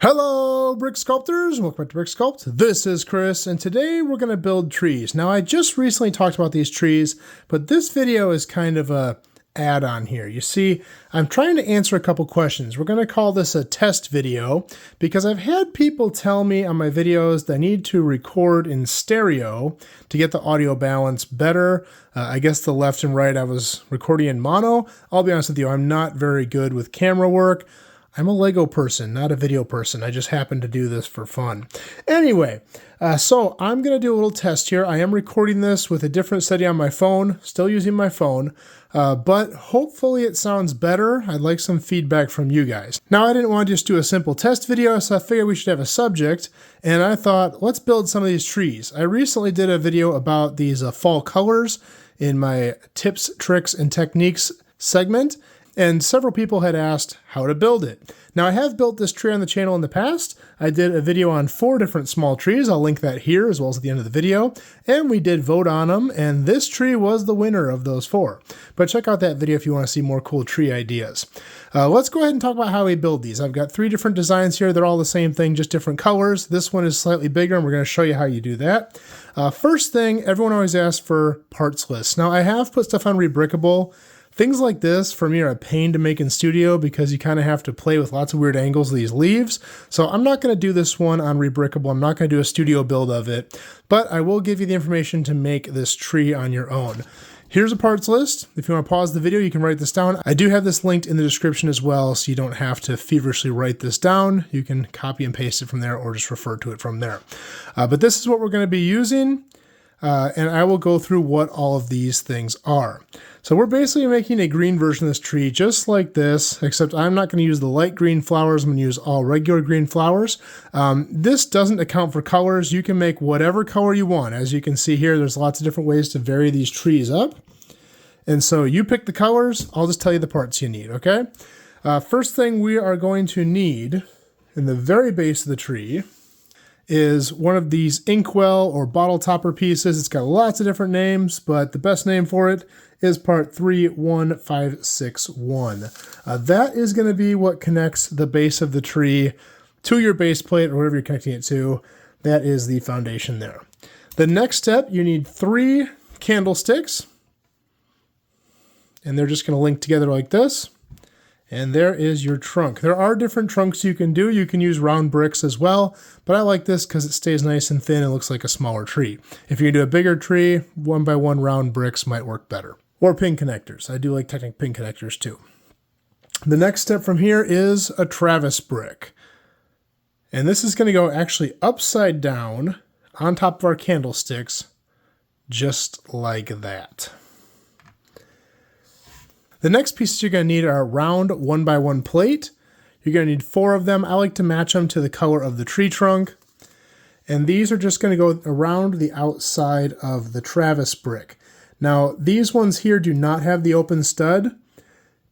Hello, Brick Sculptors! Welcome back to Brick Sculpt. This is Chris, and today we're going to build trees. Now, I just recently talked about these trees, but this video is kind of a add-on here. You see, I'm trying to answer a couple questions. We're going to call this a test video because I've had people tell me on my videos that I need to record in stereo to get the audio balance better. I guess the left and right I was recording in mono. I'll be honest with you, I'm not very good with camera work. I'm a Lego person, not a video person. I just happen to do this for fun. Anyway, so I'm going to do a little test here. I am recording this with a different setting on my phone, still using my phone, but hopefully it sounds better. I'd like some feedback from you guys. Now, I didn't want to just do a simple test video, so I figured we should have a subject, and I thought, let's build some of these trees. I recently did a video about these fall colors in my tips, tricks, and techniques segment, and several people had asked how to build it. Now, I have built this tree on the channel in the past. I did a video on 4 different small trees. I'll link that here as well as at the end of the video. And we did vote on them, and this tree was the winner of those 4. But check out that video if you want to see more cool tree ideas. Let's go ahead and talk about how we build these. I've got 3 different designs here. They're all the same thing, just different colors. This one is slightly bigger, and we're going to show you how you do that. First thing, everyone always asks for parts lists. Now, I have put stuff on Rebrickable. Things like this, for me, are a pain to make in studio because you kind of have to play with lots of weird angles of these leaves. So I'm not going to do this one on Rebrickable. I'm not going to do a studio build of it, but I will give you the information to make this tree on your own. Here's a parts list. If you want to pause the video, you can write this down. I do have this linked in the description as well, so you don't have to feverishly write this down. You can copy and paste it from there or just refer to it from there. But this is what we're going to be using. And I will go through what all of these things are. So we're basically making a green version of this tree just like this, except I'm not going to use the light green flowers. I'm going to use all regular green flowers. This doesn't account for colors. You can make whatever color you want. As you can see here, there's lots of different ways to vary these trees up. And so you pick the colors. I'll just tell you the parts you need, okay? First thing we are going to need in the very base of the tree is one of these inkwell or bottle topper pieces. It's got lots of different names, but the best name for it is part 31561. That is going to be what connects the base of the tree to your base plate or whatever you're connecting it to. That is the foundation there. The next step, you need 3 candlesticks, and they're just going to link together like this. And there is your trunk. There are different trunks you can do. You can use round bricks as well, but I like this because it stays nice and thin and looks like a smaller tree. If you do a bigger tree, 1x1 round bricks might work better. Or pin connectors. I do like technical pin connectors too. The next step from here is a Travis brick. And this is going to go actually upside down on top of our candlesticks, just like that. The next pieces you're going to need are a round 1x1 plate. You're going to need 4 of them. I like to match them to the color of the tree trunk. And these are just going to go around the outside of the Travis brick. Now, these ones here do not have the open stud.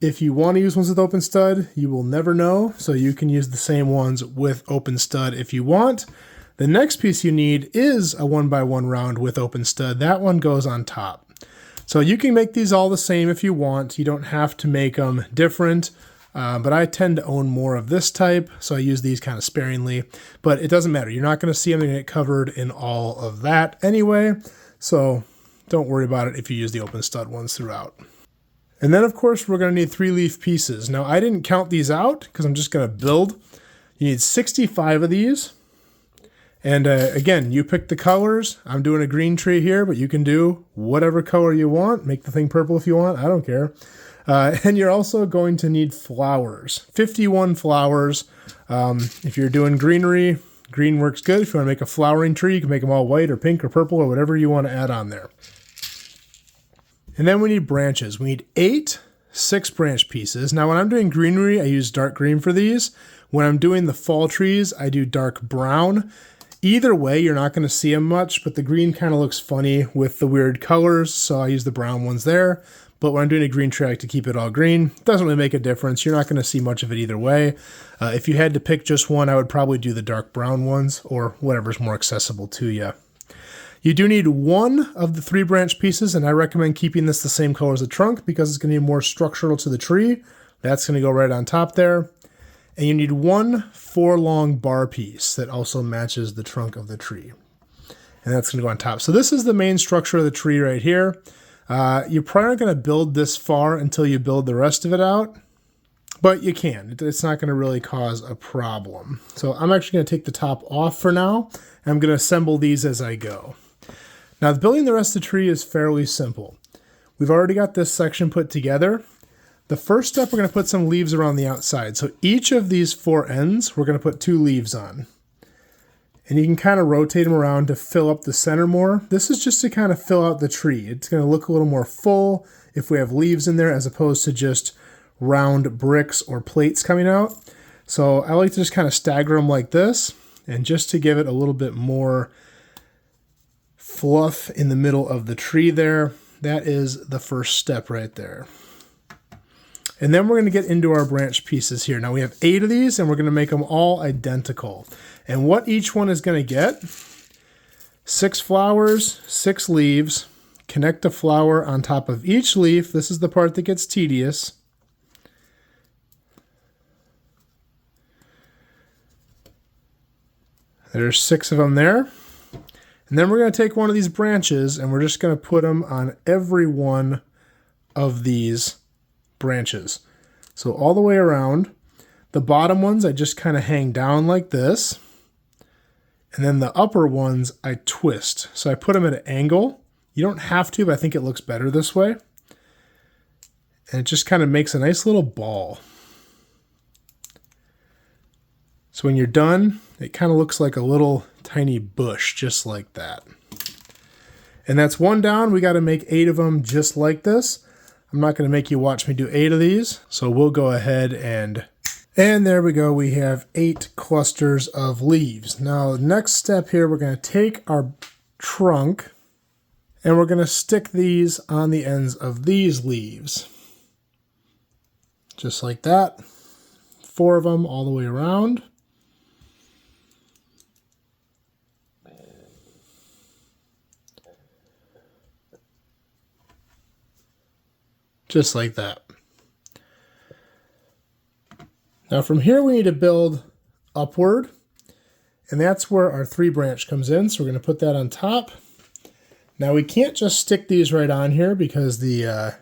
If you want to use ones with open stud, you will never know. So you can use the same ones with open stud if you want. The next piece you need is a 1x1 round with open stud. That one goes on top. So you can make these all the same if you want. You don't have to make them different, but I tend to own more of this type, so I use these kind of sparingly. But it doesn't matter. You're not going to see them get covered in all of that anyway, so don't worry about it if you use the open stud ones throughout. And then, of course, we're going to need 3-leaf pieces. Now, I didn't count these out because I'm just going to build. You need 65 of these. And again, you pick the colors. I'm doing a green tree here, but you can do whatever color you want. Make the thing purple if you want. I don't care. And you're also going to need flowers. 51 flowers. If you're doing greenery, green works good. If you want to make a flowering tree, you can make them all white or pink or purple or whatever you want to add on there. And then we need branches. We need 8 6-branch pieces. Now, when I'm doing greenery, I use dark green for these. When I'm doing the fall trees, I do dark brown. Either way, you're not going to see them much, but the green kind of looks funny with the weird colors, so I use the brown ones there. But when I'm doing a green tree, I like to keep it all green. Doesn't really make a difference. You're not going to see much of it either way. If you had to pick just one, I would probably do the dark brown ones or whatever's more accessible to you. You do need 1 of the 3-branch pieces, and I recommend keeping this the same color as the trunk because it's going to be more structural to the tree. That's going to go right on top there. And you need 1 4-long bar piece that also matches the trunk of the tree. And that's going to go on top. So this is the main structure of the tree right here. You're probably not going to build this far until you build the rest of it out. But you can. It's not going to really cause a problem. So I'm actually going to take the top off for now. And I'm going to assemble these as I go. Now, building the rest of the tree is fairly simple. We've already got this section put together. The first step, we're going to put some leaves around the outside. So each of these 4 ends, we're going to put 2 leaves on. And you can kind of rotate them around to fill up the center more. This is just to kind of fill out the tree. It's going to look a little more full if we have leaves in there as opposed to just round bricks or plates coming out. So I like to just kind of stagger them like this, and just to give it a little bit more fluff in the middle of the tree there. That is the first step right there. And then we're going to get into our branch pieces here. Now we have 8 of these, and we're going to make them all identical. And what each one is going to get: 6 flowers, 6 leaves, connect a flower on top of each leaf. This is the part that gets tedious. There's 6 of them there. And then we're going to take one of these branches and we're just going to put them on every one of these branches. So all the way around. The bottom ones I just kind of hang down like this. And then the upper ones I twist. So I put them at an angle. You don't have to, but I think it looks better this way. And it just kind of makes a nice little ball. So when you're done, it kind of looks like a little tiny bush, just like that. And that's 1 down. We got to make 8 of them just like this. I'm not going to make you watch me do 8 of these. So we'll go ahead and there we go. We have 8 clusters of leaves. Now, the next step here, we're going to take our trunk and we're going to stick these on the ends of these leaves. Just like that. 4 of them all the way around. Just like that. Now from here we need to build upward, and that's where our 3 branch comes in. So we're going to put that on top. Now we can't just stick these right on here because the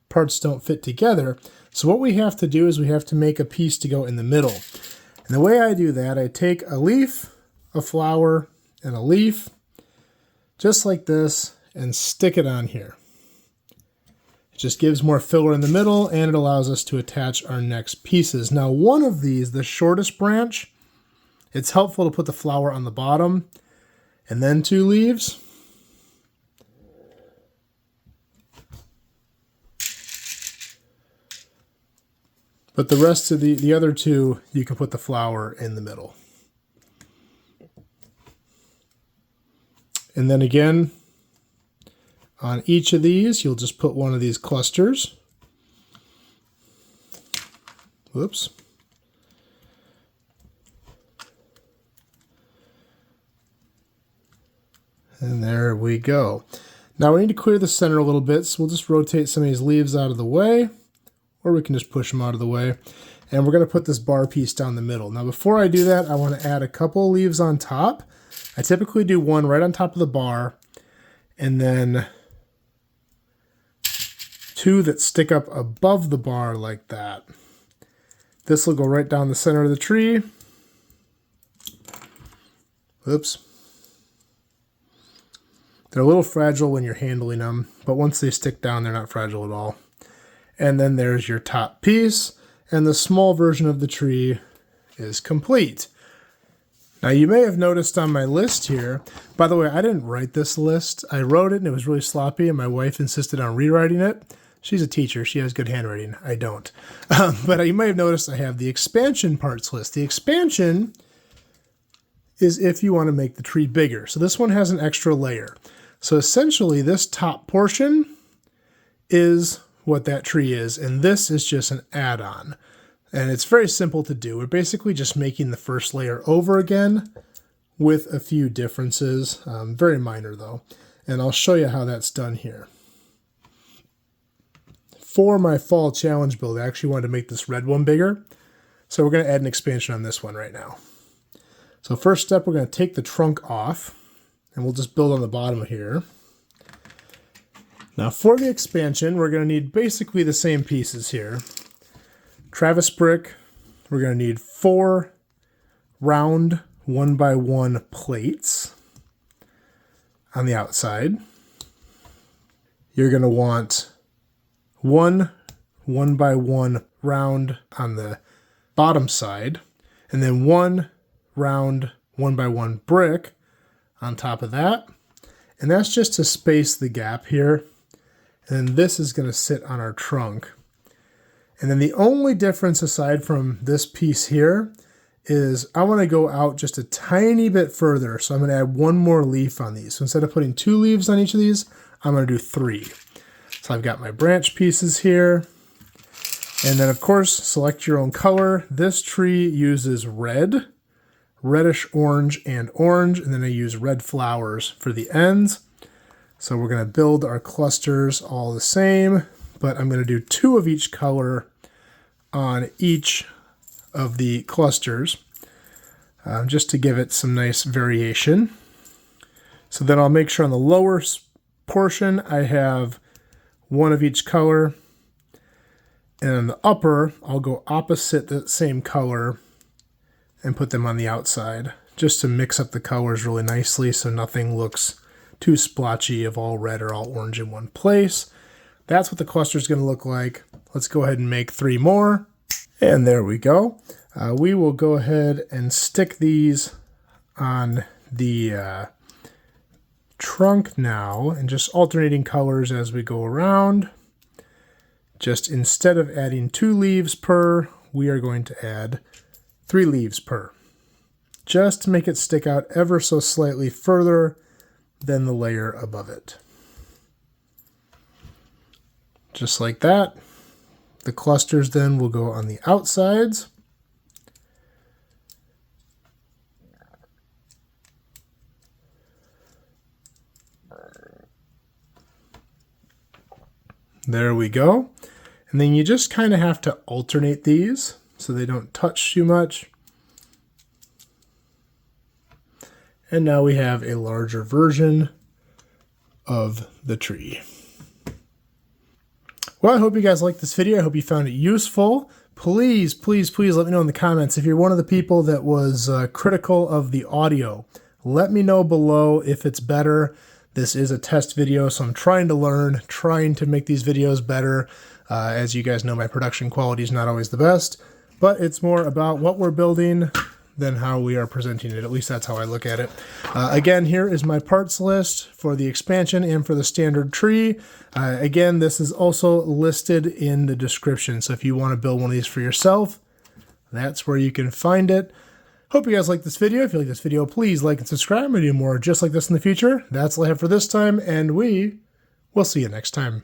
parts don't fit together. So what we have to do is we have to make a piece to go in the middle. And the way I do that, I take a leaf, a flower, and a leaf, just like this, and stick it on here. It just gives more filler in the middle, and it allows us to attach our next pieces. Now, one of these, the shortest branch, it's helpful to put the flower on the bottom, and then 2 leaves. But the rest of the other 2, you can put the flower in the middle. And then again, on each of these, you'll just put one of these clusters. Whoops. And there we go. Now we need to clear the center a little bit, so we'll just rotate some of these leaves out of the way, or we can just push them out of the way. And we're going to put this bar piece down the middle. Now before I do that, I want to add a couple leaves on top. I typically do one right on top of the bar, and then 2 that stick up above the bar like that. This will go right down the center of the tree. Oops. They're a little fragile when you're handling them, but once they stick down, they're not fragile at all. And then there's your top piece, and the small version of the tree is complete. Now you may have noticed on my list here, by the way, I didn't write this list. I wrote it and it was really sloppy, and my wife insisted on rewriting it. She's a teacher. She has good handwriting. I don't. But you may have noticed I have the expansion parts list. The expansion is if you want to make the tree bigger. So this one has an extra layer. So essentially this top portion is what that tree is, and this is just an add-on. And it's very simple to do. We're basically just making the first layer over again with a few differences. Very minor though. And I'll show you how that's done here. For my fall challenge build, I actually wanted to make this red one bigger. So we're going to add an expansion on this one right now. So first step, we're going to take the trunk off, and we'll just build on the bottom here. Now for the expansion, we're going to need basically the same pieces here. Travis brick, we're going to need 4 round 1x1 plates on the outside. You're going to want 1 1x1 round on the bottom side, and then 1 round 1x1 brick on top of that. And that's just to space the gap here. And then this is going to sit on our trunk. And then the only difference aside from this piece here is I want to go out just a tiny bit further. So I'm going to add 1 more leaf on these. So instead of putting 2 leaves on each of these, I'm going to do 3. So I've got my branch pieces here. And then of course, select your own color. This tree uses red, reddish orange, and orange. And then I use red flowers for the ends. So we're going to build our clusters all the same, but I'm going to do 2 of each color on each of the clusters, just to give it some nice variation. So then I'll make sure on the lower portion I have 1 of each color, and on the upper I'll go opposite the same color and put them on the outside, just to mix up the colors really nicely so nothing looks too splotchy of all red or all orange in one place. That's what the cluster is going to look like. Let's go ahead and make 3 more. And there we go. We will go ahead and stick these on the trunk now, and just alternating colors as we go around. Just instead of adding 2 leaves per, we are going to add 3 leaves per, just to make it stick out ever so slightly further than the layer above it. Just like that. The clusters then will go on the outsides. There we go. And then you just kind of have to alternate these so they don't touch too much. And now we have a larger version of the tree. Well, I hope you guys liked this video. I hope you found it useful. Please, please, please let me know in the comments if you're one of the people that was critical of the audio. Let me know below if it's better. This is a test video, so I'm trying to learn, trying to make these videos better. As you guys know, my production quality is not always the best, but it's more about what we're building than how we are presenting it. At least that's how I look at it. Again, here is my parts list for the expansion and for the standard tree. Again, this is also listed in the description. So if you want to build one of these for yourself, that's where you can find it. Hope you guys like this video. If you like this video, please like and subscribe. I'm going to do more just like this in the future. That's all I have for this time, and we will see you next time.